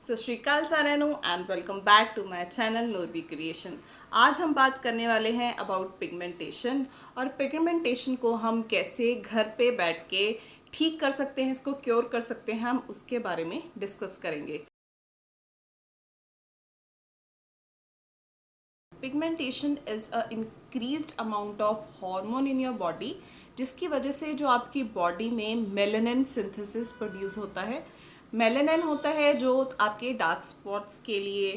सत श्री अकाल साਰਿਆਂ ਨੂੰ and welcome back to my channel Noorbi creation. आज हम बात करने वाले हैं अबाउट पिगमेंटेशन और पिगमेंटेशन को हम कैसे घर पे बैठ के ठीक कर सकते हैं, इसको क्योर कर सकते हैं, हम उसके बारे में डिस्कस करेंगे। Pigmentation is a increased amount of hormone in your body, जिसकी वजह से जो आपकी बॉडी में मेलानिन सिंथेसिस प्रोड्यूस होता है। मेलानिन होता है जो आपके डार्क स्पॉट्स के लिए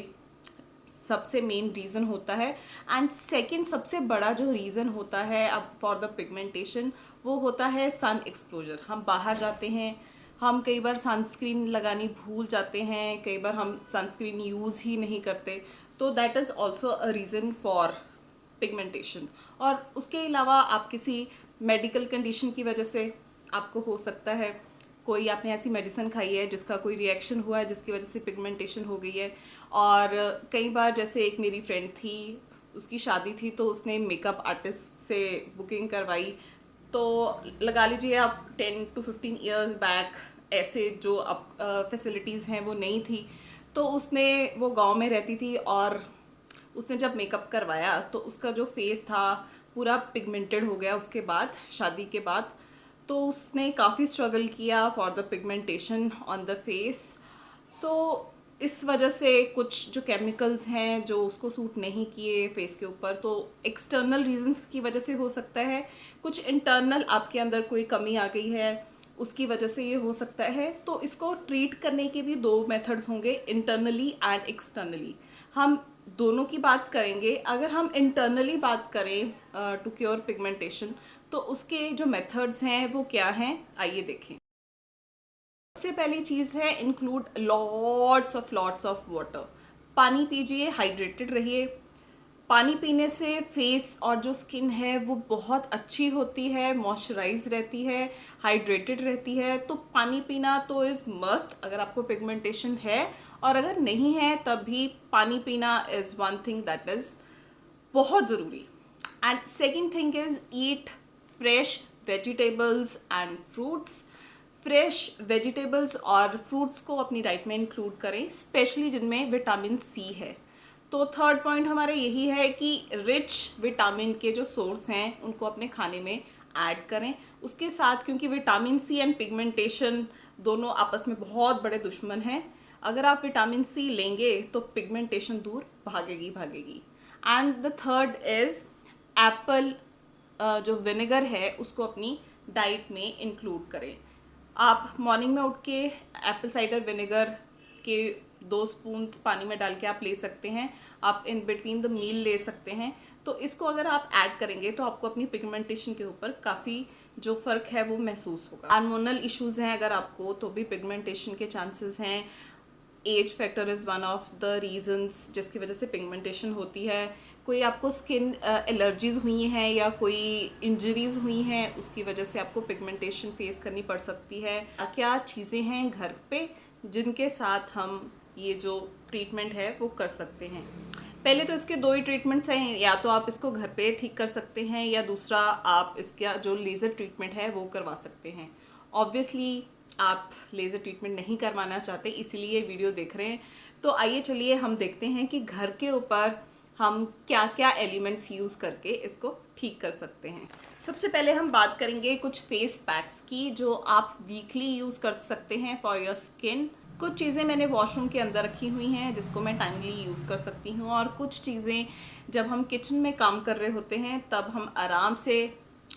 सबसे मेन रीज़न होता है। एंड सेकंड सबसे बड़ा जो रीज़न होता है अब फॉर द पिगमेंटेशन वो होता है सन एक्सपोजर। हम बाहर जाते हैं, हम कई बार सनस्क्रीन लगानी भूल जाते हैं, कई बार हम सनस्क्रीन यूज़ ही नहीं करते, तो that is also a reason for pigmentation. और उसके अलावा आप किसी मेडिकल कंडीशन की वजह से आपको हो सकता है, कोई आपने ऐसी मेडिसिन खाई है जिसका कोई रिएक्शन हुआ है जिसकी वजह से पिगमेंटेशन हो गई है। और कई बार जैसे एक मेरी फ्रेंड थी, उसकी शादी थी तो उसने मेकअप आर्टिस्ट से बुकिंग करवाई, तो लगा लीजिए आप 10 to 15 ईयर्स बैक ऐसे जो अब फैसिलिटीज़ हैं वो नहीं थी, तो उसने वो गांव में रहती थी और उसने जब मेकअप करवाया तो उसका जो फेस था पूरा पिगमेंटेड हो गया उसके बाद, शादी के बाद। तो उसने काफ़ी स्ट्रगल किया for the pigmentation on the face. तो इस वजह से कुछ जो केमिकल्स हैं जो उसको सूट नहीं किए फेस के ऊपर, तो एक्सटर्नल रीजंस की वजह से हो सकता है, कुछ इंटरनल आपके अंदर कोई कमी आ गई है उसकी वजह से ये हो सकता है। तो इसको ट्रीट करने के भी दो मेथड्स होंगे, इंटरनली एंड एक्सटर्नली। हम दोनों की बात करेंगे। अगर हम इंटरनली बात करें टू क्योर पिगमेंटेशन, तो उसके जो मेथड्स हैं वो क्या हैं, आइए देखें। सबसे पहली चीज़ है इंक्लूड लॉट्स ऑफ वाटर। पानी पीजिए, हाइड्रेटेड रहिए। पानी पीने से फेस और जो स्किन है वो बहुत अच्छी होती है, मॉइस्चराइज रहती है, हाइड्रेटेड रहती है। तो पानी पीना तो इज़ मस्ट अगर आपको पिगमेंटेशन है, और अगर नहीं है तब भी पानी पीना is one thing that is बहुत ज़रूरी। And second thing is eat fresh vegetables and fruits. Fresh vegetables और फ्रूट्स को अपनी डाइट में इंक्लूड करें, स्पेशली जिनमें विटामिन सी है। तो थर्ड पॉइंट हमारा यही है कि रिच विटामिन के जो सोर्स हैं उनको अपने खाने में ऐड करें। उसके साथ, क्योंकि विटामिन सी एंड पिगमेंटेशन दोनों आपस में बहुत बड़े दुश्मन हैं, अगर आप विटामिन सी लेंगे तो पिगमेंटेशन दूर भागेगी। And the third is apple जो विनेगर है उसको अपनी डाइट में इंक्लूड करें। आप मॉर्निंग में उठ के एप्पल साइडर विनेगर के 2 स्पून्स पानी में डाल के आप ले सकते हैं। आप इन बिटवीन द मील ले सकते हैं। तो इसको अगर आप ऐड करेंगे तो आपको अपनी पिगमेंटेशन के ऊपर काफ़ी जो फ़र्क है वो महसूस होगा। हार्मोनल इश्यूज़ हैं अगर आपको, तो भी पिगमेंटेशन के चांसेस हैं। Age factor is one of the reasons जिसकी वजह से पिगमेंटेशन होती है। कोई आपको स्किन एलर्जीज़ हुई हैं या कोई इंजरीज़ हुई हैं, उसकी वजह से आपको पिगमेंटेशन फेस करनी पड़ सकती है। क्या चीज़ें हैं घर पे जिनके साथ हम ये जो ट्रीटमेंट है वो कर सकते हैं। पहले तो इसके 2 ही ट्रीटमेंट्स हैं, या तो आप इसको घर पे ठीक कर सकते हैं या दूसरा आप इसका जो लेज़र ट्रीटमेंट है वो करवा सकते हैं। ऑब्वियसली आप लेज़र ट्रीटमेंट नहीं करवाना चाहते, इसीलिए वीडियो देख रहे हैं। तो आइए चलिए हम देखते हैं कि घर के ऊपर हम क्या क्या एलिमेंट्स यूज़ करके इसको ठीक कर सकते हैं। सबसे पहले हम बात करेंगे कुछ फेस पैक्स की जो आप वीकली यूज़ कर सकते हैं फॉर योर स्किन। कुछ चीज़ें मैंने वॉशरूम के अंदर रखी हुई हैं जिसको मैं टाइमली यूज़ कर सकती हूँ, और कुछ चीज़ें जब हम किचन में काम कर रहे होते हैं तब हम आराम से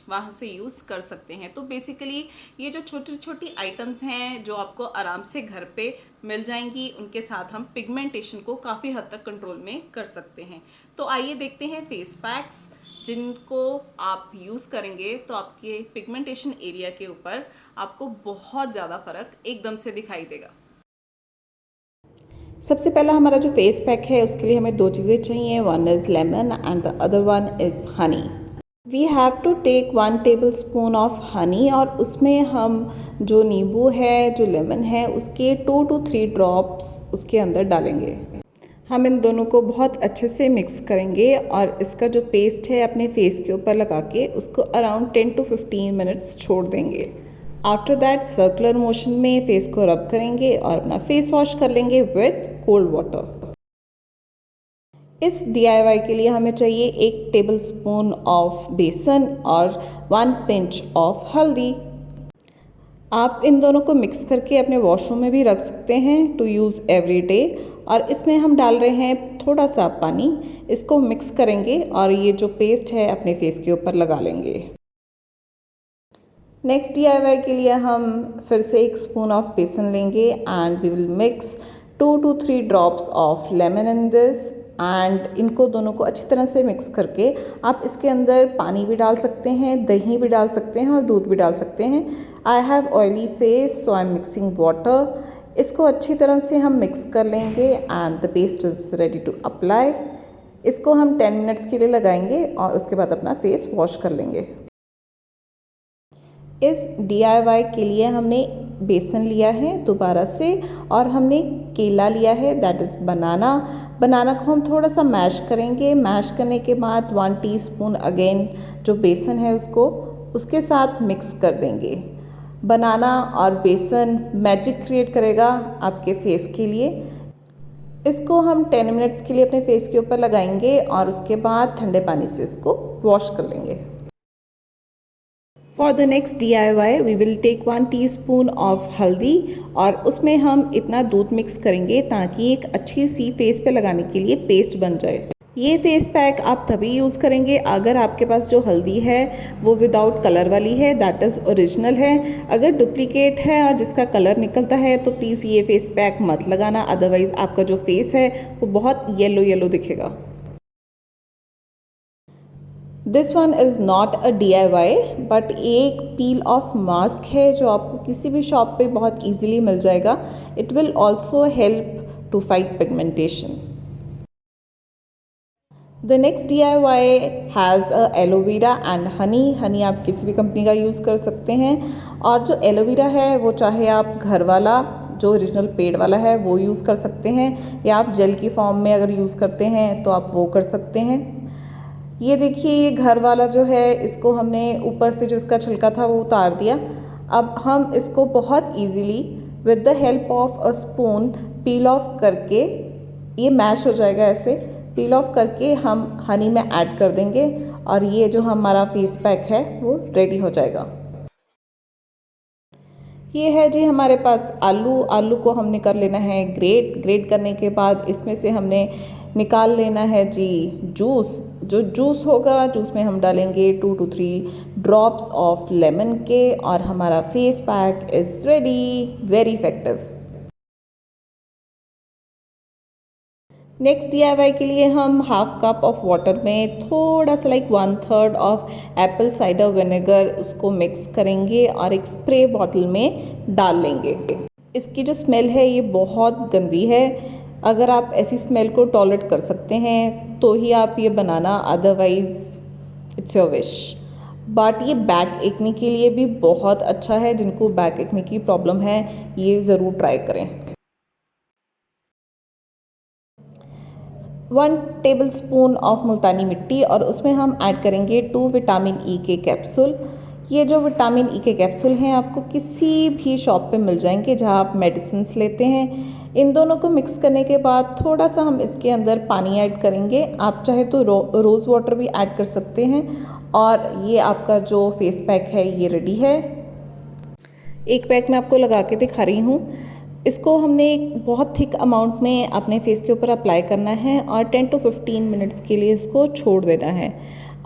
वहाँ से यूज़ कर सकते हैं। तो बेसिकली ये जो छोटी छोटी आइटम्स हैं जो आपको आराम से घर पे मिल जाएंगी, उनके साथ हम पिगमेंटेशन को काफ़ी हद तक कंट्रोल में कर सकते हैं। तो आइए देखते हैं फेस पैक्स जिनको आप यूज़ करेंगे तो आपके पिगमेंटेशन एरिया के ऊपर आपको बहुत ज़्यादा फ़र्क एकदम से दिखाई देगा। सबसे पहला हमारा जो फेस पैक है उसके लिए हमें 2 चीज़ें चाहिए। One is lemon and the other one is honey. We have to take 1 tablespoon of honey, और उसमें हम जो नींबू है, जो लेमन है, उसके 2 to 3 ड्रॉप्स उसके अंदर डालेंगे। हम इन दोनों को बहुत अच्छे से मिक्स करेंगे और इसका जो पेस्ट है अपने फेस के ऊपर लगा के उसको अराउंड 10 to 15 मिनट्स छोड़ देंगे। आफ्टर दैट सर्कुलर मोशन में फेस को रब करेंगे और अपना फेस वॉश कर लेंगे विथ कोल्ड वाटर। इस DIY के लिए हमें चाहिए 1 टेबलस्पून ऑफ बेसन और 1 पिंच ऑफ हल्दी। आप इन दोनों को मिक्स करके अपने वॉशरूम में भी रख सकते हैं टू यूज़ एवरी डे। और इसमें हम डाल रहे हैं थोड़ा सा पानी। इसको मिक्स करेंगे और ये जो पेस्ट है अपने फेस के ऊपर लगा लेंगे। नेक्स्ट DIY के लिए हम फिर से 1 स्पून ऑफ बेसन लेंगे and we will mix 2 to 3 drops of lemon in this. And इनको दोनों को अच्छी तरह से मिक्स करके आप इसके अंदर पानी भी डाल सकते हैं, दही भी डाल सकते हैं और दूध भी डाल सकते हैं। I have oily face so I am mixing water. इसको अच्छी तरह से हम मिक्स कर लेंगे and the paste is ready to apply. इसको हम 10 मिनट्स के लिए लगाएंगे और उसके बाद अपना फेस वॉश कर लेंगे। इस DIY के लिए हमने बेसन लिया है दोबारा से और हमने केला लिया है दैट इज़ बनाना। बनाना को हम थोड़ा सा मैश करेंगे। मैश करने के बाद 1 टीस्पून अगेन जो बेसन है उसको उसके साथ मिक्स कर देंगे। बनाना और बेसन मैजिक क्रिएट करेगा आपके फेस के लिए। इसको हम 10 मिनट्स के लिए अपने फेस के ऊपर लगाएंगे और उसके बाद ठंडे पानी से इसको वॉश कर लेंगे। For the next DIY we will take 1 teaspoon of haldi और उसमें हम इतना दूध मिक्स करेंगे ताकि एक अच्छी सी फेस पे लगाने के लिए पेस्ट बन जाए। ये फेस पैक आप तभी यूज़ करेंगे अगर आपके पास जो हल्दी है वो विदाउट कलर वाली है, दैट इज़ ओरिजिनल है। अगर डुप्लीकेट है और जिसका कलर निकलता है तो प्लीज़ ये फेस पैक मत लगाना, अदरवाइज़ आपका जो फेस है वो बहुत येलो येलो दिखेगा। This one is not a DIY but एक पील ऑफ मास्क है जो आपको किसी भी शॉप पे बहुत इजीली मिल जाएगा। It will also help to fight pigmentation. The next DIY has a aloe vera and honey. Honey आप किसी भी कंपनी का यूज़ कर सकते हैं और जो एलोवेरा है वो चाहे आप घर वाला जो ओरिजिनल पेड़ वाला है वो यूज़ कर सकते हैं या आप जेल की फॉर्म में अगर यूज़ करते हैं तो आप वो कर सकते हैं। ये देखिए ये घर वाला जो है इसको हमने ऊपर से जो इसका छिलका था वो उतार दिया। अब हम इसको बहुत easily with the help of a spoon peel of करके, ये मैश हो जाएगा ऐसे, पील ऑफ करके हम हनी में ऐड कर देंगे और ये जो हमारा फेस पैक है वो रेडी हो जाएगा। ये है जी हमारे पास आलू। आलू को हमने कर लेना है ग्रेट। ग्रेट करने के बाद इसमें से हमने निकाल लेना है जी जूस। जो जूस होगा जूस में हम डालेंगे 2 to 3 ड्रॉप्स ऑफ लेमन के और हमारा face pack is ready, very effective. Next DIY के लिए हम हाफ कप ऑफ वाटर में थोड़ा सा like 1/3 of Apple cider vinegar उसको मिक्स करेंगे और एक स्प्रे बॉटल में डाल लेंगे। इसकी जो स्मेल है ये बहुत गंदी है। अगर आप ऐसी स्मेल को टॉलरेट कर सकते हैं तो ही आप ये बनाना, otherwise it's your wish. But ये बैक एक्ने के लिए भी बहुत अच्छा है। जिनको बैक एक्ने की प्रॉब्लम है ये ज़रूर ट्राई करें। 1 टेबलस्पून ऑफ मुल्तानी मिट्टी और उसमें हम ऐड करेंगे 2 विटामिन ई के कैप्सूल। ये जो विटामिन ई के कैप्सूल हैं आपको किसी भी शॉप पे मिल जाएंगे जहाँ आप मेडिसिन्स लेते हैं। इन दोनों को मिक्स करने के बाद थोड़ा सा हम इसके अंदर पानी ऐड करेंगे। आप चाहे तो रोज़ वाटर भी ऐड कर सकते हैं और ये आपका जो फेस पैक है ये रेडी है। एक पैक मैं आपको लगा के दिखा रही हूँ। इसको हमने एक बहुत थिक अमाउंट में अपने फेस के ऊपर अप्लाई करना है और 10 to 15 मिनट्स के लिए इसको छोड़ देना है।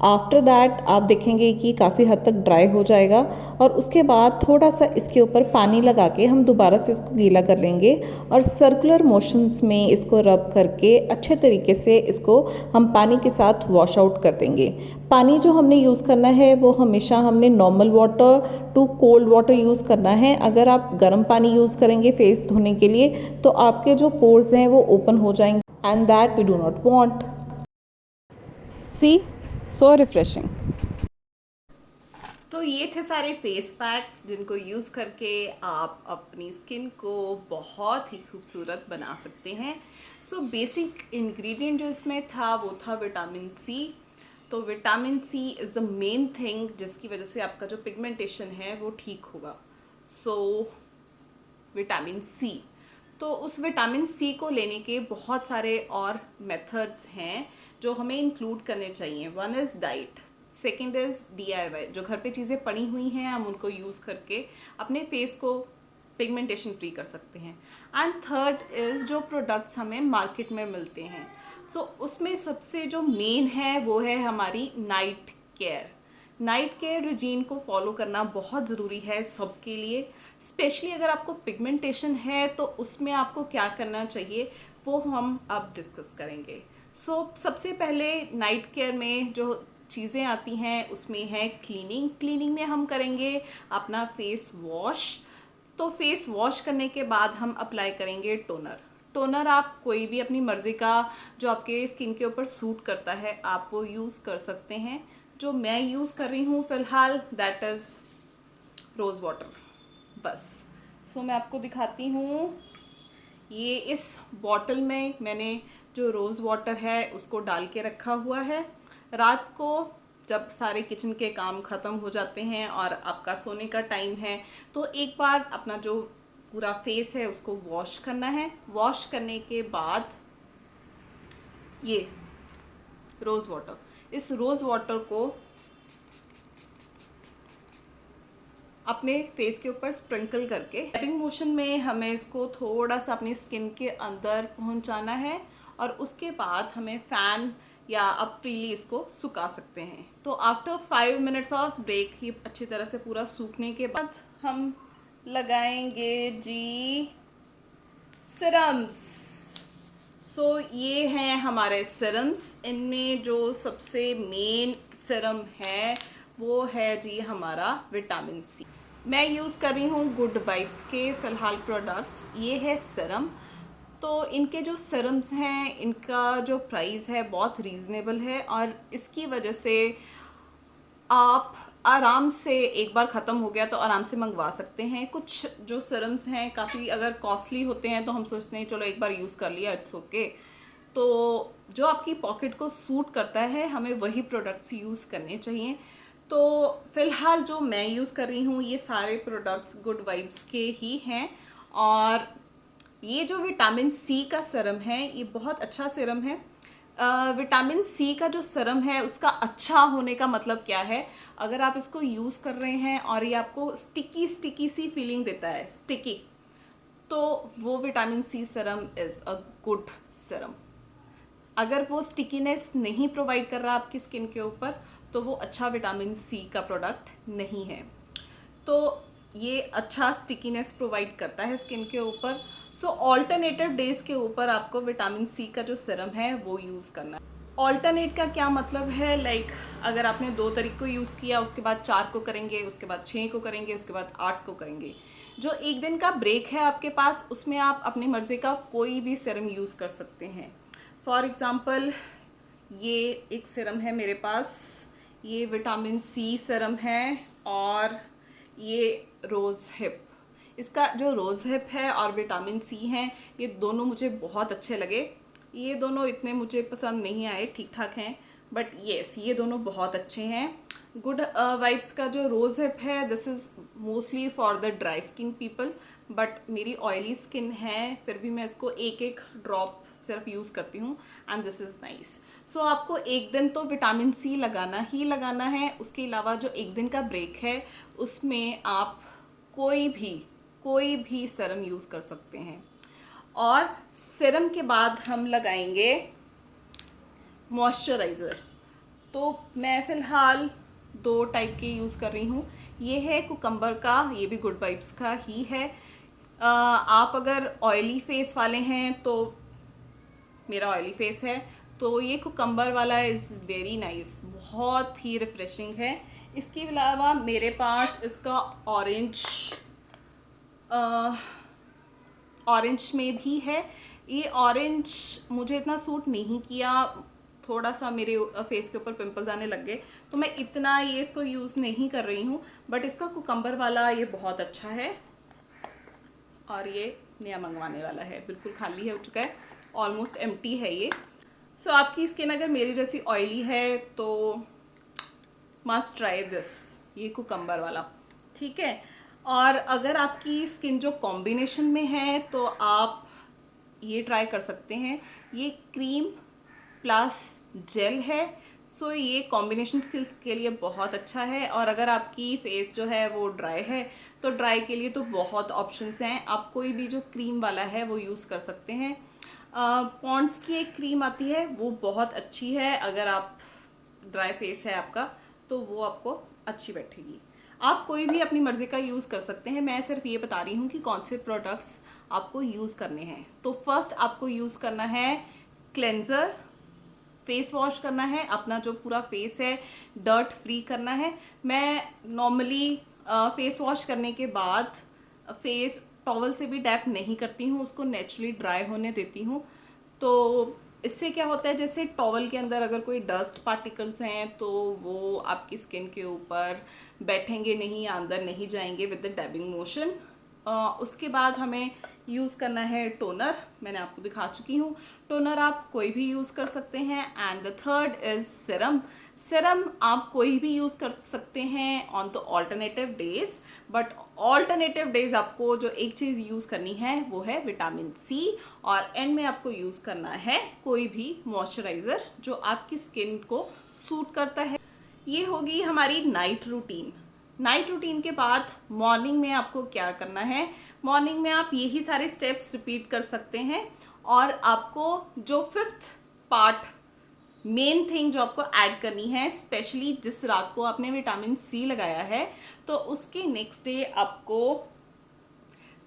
आफ्टर दैट आप देखेंगे कि काफ़ी हद तक ड्राई हो जाएगा और उसके बाद थोड़ा सा इसके ऊपर पानी लगा के हम दोबारा से इसको गीला कर लेंगे और सर्कुलर मोशंस में इसको रब करके अच्छे तरीके से इसको हम पानी के साथ वॉश आउट कर देंगे। पानी जो हमने यूज़ करना है वो हमेशा हमने normal water to cold water use करना है। अगर आप गर्म पानी यूज़ करेंगे फेस धोने के लिए तो आपके जो पोर्स हैं वो ओपन हो जाएंगे and that we do not want. See so refreshing. तो ये थे सारे फेस पैक्स जिनको यूज़ करके आप अपनी स्किन को बहुत ही खूबसूरत बना सकते हैं। सो बेसिक इंग्रेडिएंट जो इसमें था वो था विटामिन सी। तो vitamin C is the main thing जिसकी वजह से आपका जो पिगमेंटेशन है वो ठीक होगा। सो विटामिन सी, तो उस विटामिन सी को लेने के बहुत सारे और मेथड्स हैं जो हमें इंक्लूड करने चाहिए। One is diet, second is DIY, जो घर पे चीज़ें पड़ी हुई हैं हम उनको यूज़ करके अपने फेस को पिगमेंटेशन फ्री कर सकते हैं। एंड थर्ड इज़ जो प्रोडक्ट्स हमें मार्केट में मिलते हैं। सो उसमें सबसे जो मेन है वो है हमारी night care. Night care routine को फॉलो करना बहुत ज़रूरी है सबके लिए। स्पेशली अगर आपको पिगमेंटेशन है तो उसमें आपको क्या करना चाहिए वो हम अब डिस्कस करेंगे। सबसे पहले नाइट केयर में जो चीज़ें आती हैं उसमें है क्लीनिंग में हम करेंगे अपना फेस वॉश। तो फेस वॉश करने के बाद हम अप्लाई करेंगे टोनर आप कोई भी अपनी मर्ज़ी का जो आपके स्किन के ऊपर सूट करता है आप वो यूज़ कर सकते हैं। जो मैं यूज़ कर रही हूँ फ़िलहाल दैट इज़ रोज़ वाटर बस। मैं आपको दिखाती हूँ, ये इस बॉटल में मैंने जो रोज़ वाटर है उसको डाल के रखा हुआ है। रात को जब सारे किचन के काम ख़त्म हो जाते हैं और आपका सोने का टाइम है तो एक बार अपना जो पूरा फेस है उसको वॉश करना है। वॉश करने के बाद ये रोज़ वाटर, इस रोज़ वाटर को अपने फेस के ऊपर स्प्रिंकल करके टैपिंग मोशन में हमें इसको थोड़ा सा अपनी स्किन के अंदर पहुंचाना है और उसके बाद हमें फ़ैन या आप फ्रीली इसको सुखा सकते हैं। तो आफ्टर 5 मिनट्स ऑफ ब्रेक ये अच्छी तरह से पूरा सूखने के बाद हम लगाएंगे जी सिरम्स। ये हैं हमारे सिरम्स। इनमें जो सबसे मेन सिरम है वो है जी हमारा विटामिन सी। मैं यूज़ कर रही हूँ गुड वाइब्स के फ़िलहाल प्रोडक्ट्स। ये है सिरम। तो इनके जो सिरम्स हैं इनका जो प्राइस है बहुत रीज़नेबल है और इसकी वजह से आप आराम से एक बार ख़त्म हो गया तो आराम से मंगवा सकते हैं। कुछ जो सिरम्स हैं काफ़ी अगर कॉस्टली होते हैं तो हम सोचते हैं चलो एक बार यूज़ कर लिया इट्स ओके। तो जो आपकी पॉकेट को सूट करता है हमें वही प्रोडक्ट्स यूज़ करने चाहिए। तो फ़िलहाल जो मैं यूज़ कर रही हूँ ये सारे प्रोडक्ट्स गुड वाइब्स के ही हैं। और ये जो विटामिन सी का सीरम है ये बहुत अच्छा सीरम है। विटामिन सी का जो सीरम है उसका अच्छा होने का मतलब क्या है, अगर आप इसको यूज़ कर रहे हैं और ये आपको स्टिकी सी फीलिंग देता है, स्टिकी, तो वो vitamin C serum is a good serum. अगर वो स्टिकीनेस नहीं प्रोवाइड कर रहा आपकी स्किन के ऊपर तो वो अच्छा विटामिन सी का प्रोडक्ट नहीं है। तो ये अच्छा स्टिकीनेस प्रोवाइड करता है स्किन के ऊपर। ऑल्टरनेटिव डेज के ऊपर आपको विटामिन सी का जो सीरम है वो यूज़ करना है। ऑल्टरनेट का क्या मतलब है, लाइक अगर आपने 2 तारीख को यूज़ किया उसके बाद 4 को करेंगे, उसके बाद 6 को करेंगे, उसके बाद 8 को करेंगे। जो एक दिन का ब्रेक है आपके पास उसमें आप अपनी मर्ज़ी का कोई भी सीरम यूज़ कर सकते हैं। फॉर एग्ज़ाम्पल ये एक सीरम है मेरे पास, ये विटामिन सी सीरम है और ये रोज़ हिप। इसका जो रोज़ हिप है और विटामिन सी है ये दोनों मुझे बहुत अच्छे लगे। ये दोनों इतने मुझे पसंद नहीं आए, ठीक ठाक हैं, बट येस ये दोनों बहुत अच्छे हैं। गुड वाइब्स का जो रोज़ हिप है this is mostly for the dry skin people, but मेरी ऑयली स्किन है फिर भी मैं इसको एक ड्रॉप सिर्फ यूज़ करती हूँ एंड दिस इज़ नाइस। आपको एक दिन तो विटामिन सी लगाना ही लगाना है। उसके अलावा जो एक दिन का ब्रेक है उसमें आप कोई भी सीरम यूज़ कर सकते हैं। और सीरम के बाद हम लगाएंगे मॉइस्चराइज़र। तो मैं फ़िलहाल 2 टाइप के यूज़ कर रही हूँ। ये है कुकम्बर का, ये भी गुड वाइब्स का ही है। आप अगर ऑयली फेस वाले हैं तो मेरा ऑयली फेस है तो ये कुकम्बर वाला इज़ वेरी नाइस, बहुत ही रिफ़्रेशिंग है। इसके अलावा मेरे पास इसका ऑरेंज में भी है। ये ऑरेंज मुझे इतना सूट नहीं किया, थोड़ा सा मेरे फेस के ऊपर पिंपल्स आने लग गए तो मैं इतना ये इसको यूज़ नहीं कर रही हूँ। बट इसका कुकम्बर वाला ये बहुत अच्छा है और ये नया मंगवाने वाला है, बिल्कुल खाली हो चुका है, ऑलमोस्ट एम्प्टी है ये। आपकी स्किन अगर मेरी जैसी ऑयली है तो मस्ट ट्राई दिस, ये कुकम्बर वाला, ठीक है। और अगर आपकी स्किन जो कॉम्बिनेशन में है तो आप ये ट्राई कर सकते हैं, ये क्रीम प्लस जेल है। सो ये कॉम्बिनेशन के लिए बहुत अच्छा है। और अगर आपकी फेस जो है वो ड्राई है तो ड्राई के लिए तो बहुत ऑप्शंस हैं, आप कोई भी जो क्रीम वाला है वो यूज़ कर सकते हैं। पॉन्ड्स की एक क्रीम आती है वो बहुत अच्छी है, अगर आप ड्राई फेस है आपका तो वो आपको अच्छी बैठेगी। आप कोई भी अपनी मर्ज़ी का यूज़ कर सकते हैं, मैं सिर्फ ये बता रही हूँ कि कौन से प्रोडक्ट्स आपको यूज़ करने हैं। तो फर्स्ट आपको यूज़ करना है क्लेंज़र, फेस वॉश करना है, अपना जो पूरा फेस है डर्ट फ्री करना है। मैं नॉर्मली फेस वॉश करने के बाद फेस टॉवल से भी डैप नहीं करती हूँ, उसको नेचुरली ड्राई होने देती हूँ। तो इससे क्या होता है, जैसे टॉवल के अंदर अगर कोई डस्ट पार्टिकल्स हैं तो वो आपकी स्किन के ऊपर बैठेंगे नहीं, अंदर नहीं जाएंगे विद द डैबिंग मोशन। उसके बाद हमें यूज़ करना है टोनर, मैंने आपको दिखा चुकी हूँ। टोनर आप कोई भी यूज़ कर सकते हैं। And the third is serum. Serum आप कोई भी यूज़ कर सकते हैं on the alternative days, but alternative days आपको जो एक चीज़ यूज़ करनी है वो है विटामिन सी, और एंड में आपको यूज़ करना है कोई भी मॉइस्चराइज़र जो आपकी स्किन को सूट करता है। ये होगी हमारी नाइट रूटीन। नाइट रूटीन के बाद मॉर्निंग में आपको क्या करना है, मॉर्निंग में आप यही सारे स्टेप्स रिपीट कर सकते हैं। और आपको जो फिफ्थ पार्ट मेन थिंग जो आपको ऐड करनी है, स्पेशली जिस रात को आपने विटामिन सी लगाया है तो उसके नेक्स्ट डे आपको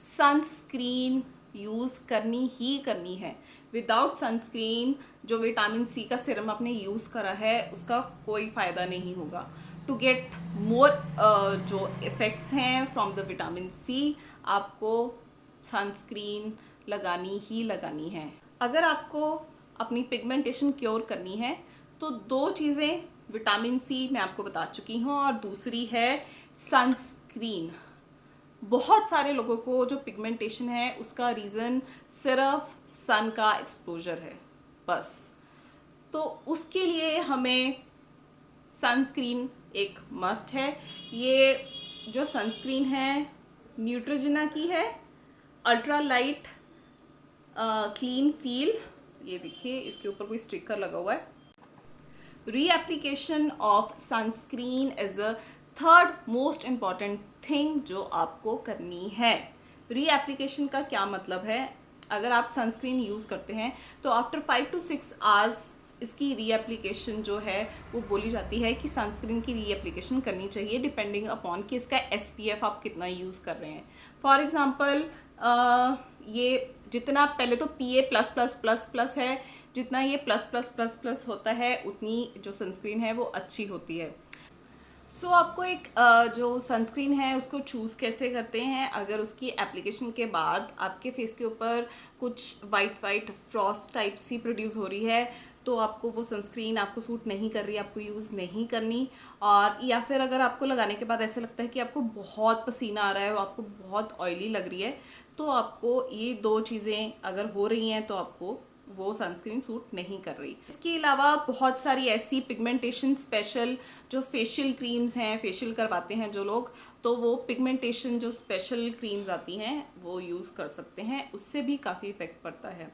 सनस्क्रीन यूज़ करनी ही करनी है। विदाउट सनस्क्रीन जो विटामिन सी का सीरम आपने यूज़ करा है उसका कोई फ़ायदा नहीं होगा। टू गेट मोर जो इफ़ेक्ट्स हैं फ्रॉम द विटामिन सी, आपको सनस्क्रीन लगानी ही लगानी है। अगर आपको अपनी पिगमेंटेशन क्योर करनी है तो दो चीज़ें, विटामिन सी मैं आपको बता चुकी हूँ और दूसरी है सनस्क्रीन। बहुत सारे लोगों को जो पिगमेंटेशन है उसका रीज़न सिर्फ सन का एक्सपोजर है बस। तो उसके लिए हमें सनस्क्रीन एक मस्ट है। ये जो सनस्क्रीन है न्यूट्रोजेना की है, अल्ट्रा लाइट क्लीन फील। ये देखिए इसके ऊपर कोई स्टिकर लगा हुआ है। Reapplication of sunscreen is a third most important thing जो आपको करनी है। रीएप्लीकेशन का क्या मतलब है, अगर आप सनस्क्रीन यूज़ करते हैं तो आफ्टर 5 to 6 आवर्स इसकी रीएप्लीकेशन जो है वो बोली जाती है कि सनस्क्रीन की रीएप्लीकेशन करनी चाहिए, डिपेंडिंग अपॉन कि इसका एसपीएफ आप कितना यूज़ कर रहे हैं। फॉर एग्ज़ाम्पल ये जितना पहले तो पीए प्लस प्लस प्लस प्लस है, जितना ये प्लस प्लस प्लस प्लस होता है उतनी जो सनस्क्रीन है वो अच्छी होती है। सो आपको एक जो सनस्क्रीन है उसको चूज़ कैसे करते हैं, अगर उसकी एप्लीकेशन के बाद आपके फेस के ऊपर कुछ वाइट फ्रॉस्ट टाइप सी प्रोड्यूस हो रही है तो आपको वो सनस्क्रीन आपको सूट नहीं कर रही, आपको यूज़ नहीं करनी। और या फिर अगर आपको लगाने के बाद ऐसा लगता है कि आपको बहुत पसीना आ रहा है, वो आपको बहुत ऑयली लग रही है, तो आपको ये दो चीज़ें अगर हो रही हैं तो आपको वो सनस्क्रीन सूट नहीं कर रही। इसके अलावा बहुत सारी ऐसी पिगमेंटेशन स्पेशल जो फेशियल क्रीम्स हैं, फेशियल करवाते हैं जो लोग, तो वो पिगमेंटेशन जो स्पेशल क्रीम्स आती हैं वो यूज़ कर सकते हैं, उससे भी काफ़ी इफ़ेक्ट पड़ता है।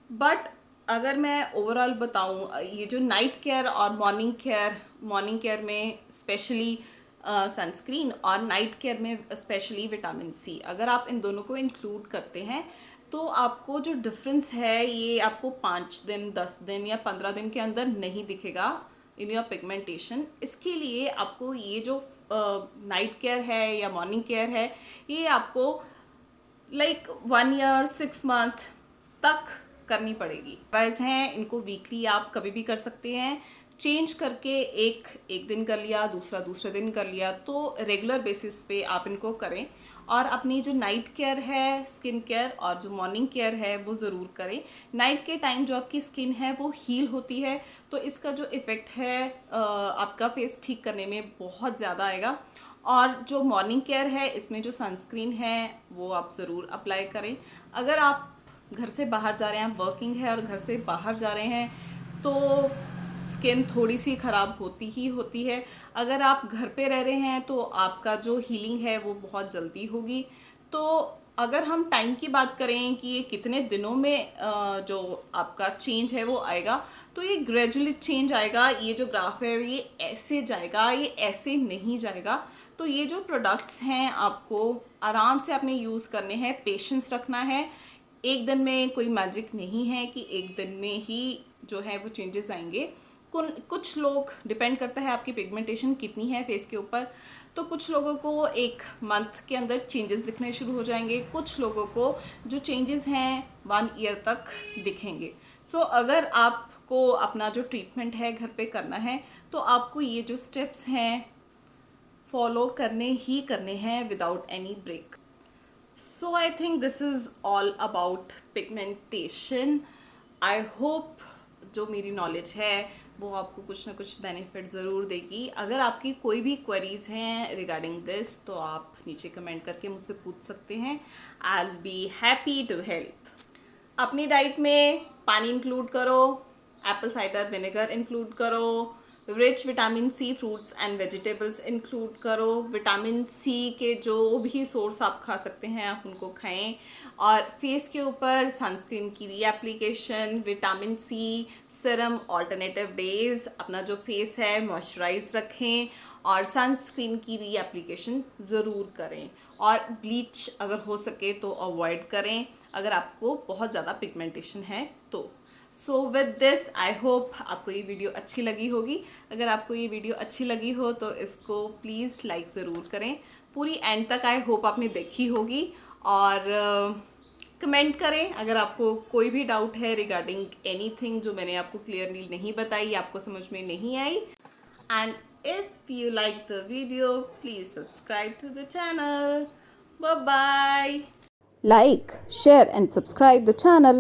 बट अगर मैं ओवरऑल बताऊं, ये जो नाइट केयर और मॉर्निंग केयर में स्पेशली सनस्क्रीन और नाइट केयर में स्पेशली विटामिन सी, अगर आप इन दोनों को इंक्लूड करते हैं तो आपको जो डिफरेंस है ये आपको 5 दिन 10 दिन या 15 दिन के अंदर नहीं दिखेगा इन योर पिगमेंटेशन। इसके लिए आपको ये जो नाइट केयर है या मॉर्निंग केयर है ये आपको लाइक 1 ईयर 6 मंथ तक करनी पड़ेगी। वाइज हैं इनको वीकली आप कभी भी कर सकते हैं, चेंज करके एक दिन कर लिया, दूसरे दिन कर लिया, तो रेगुलर बेसिस पे आप इनको करें। और अपनी जो नाइट केयर है स्किन केयर और जो मॉर्निंग केयर है वो ज़रूर करें। नाइट के टाइम जो आपकी स्किन है वो हील होती है तो इसका जो इफ़ेक्ट है आपका फेस ठीक करने में बहुत ज़्यादा आएगा। और जो मॉर्निंग केयर है इसमें जो सनस्क्रीन है वो आप ज़रूर अप्लाई करें। अगर आप घर से बाहर जा रहे हैं, आप वर्किंग है और घर से बाहर जा रहे हैं तो स्किन थोड़ी सी ख़राब होती ही होती है। अगर आप घर पे रह रहे हैं तो आपका जो हीलिंग है वो बहुत जल्दी होगी। तो अगर हम टाइम की बात करें कि ये कितने दिनों में जो आपका चेंज है वो आएगा, तो ये ग्रेजुअली चेंज आएगा। ये जो ग्राफ है ये ऐसे जाएगा, ये ऐसे नहीं जाएगा। तो ये जो प्रोडक्ट्स हैं आपको आराम से आपने यूज़ करने हैं, पेशेंस रखना है। एक दिन में कोई मैजिक नहीं है कि एक दिन में ही जो है वो चेंजेस आएंगे। कुछ लोग, डिपेंड करता है आपकी पिगमेंटेशन कितनी है फेस के ऊपर, तो कुछ लोगों को एक मंथ के अंदर चेंजेस दिखने शुरू हो जाएंगे, कुछ लोगों को जो चेंजेस हैं 1 ईयर तक दिखेंगे। सो अगर आपको अपना जो ट्रीटमेंट है घर पे करना है तो आपको ये जो स्टेप्स हैं फॉलो करने ही करने हैं without any break. So I think this is all about pigmentation. I hope जो मेरी नॉलेज है वो आपको कुछ ना कुछ बेनिफिट ज़रूर देगी। अगर आपकी कोई भी क्वेरीज हैं रिगार्डिंग दिस तो आप नीचे कमेंट करके मुझसे पूछ सकते हैं। I will be happy to help. अपनी डाइट में पानी इंक्लूड करो, एप्पल साइडर विनेगर इंक्लूड करो, rich vitamin C fruits and vegetables include करो। विटामिन सी के जो भी सोर्स आप खा सकते हैं आप उनको खाएं। और फेस के ऊपर सनस्क्रीन की reapplication, vitamin C serum alternative days, अपना जो फेस है मॉइस्चराइज रखें और सनस्क्रीन की रीएप्लीकेशन ज़रूर करें। और ब्लीच अगर हो सके तो अवॉइड करें अगर आपको बहुत ज़्यादा पिगमेंटेशन है तो। So with this I hope आपको ये वीडियो अच्छी लगी होगी। अगर आपको ये वीडियो अच्छी लगी हो तो इसको प्लीज़ लाइक ज़रूर करें। पूरी एंड तक आई होप आपने देखी होगी। और कमेंट करें अगर आपको कोई भी डाउट है रिगार्डिंग एनीथिंग जो मैंने आपको क्लियरली नहीं बताई, आपको समझ में नहीं आई। And if you like the video please subscribe to the channel. Bye bye. Like, share and subscribe the channel.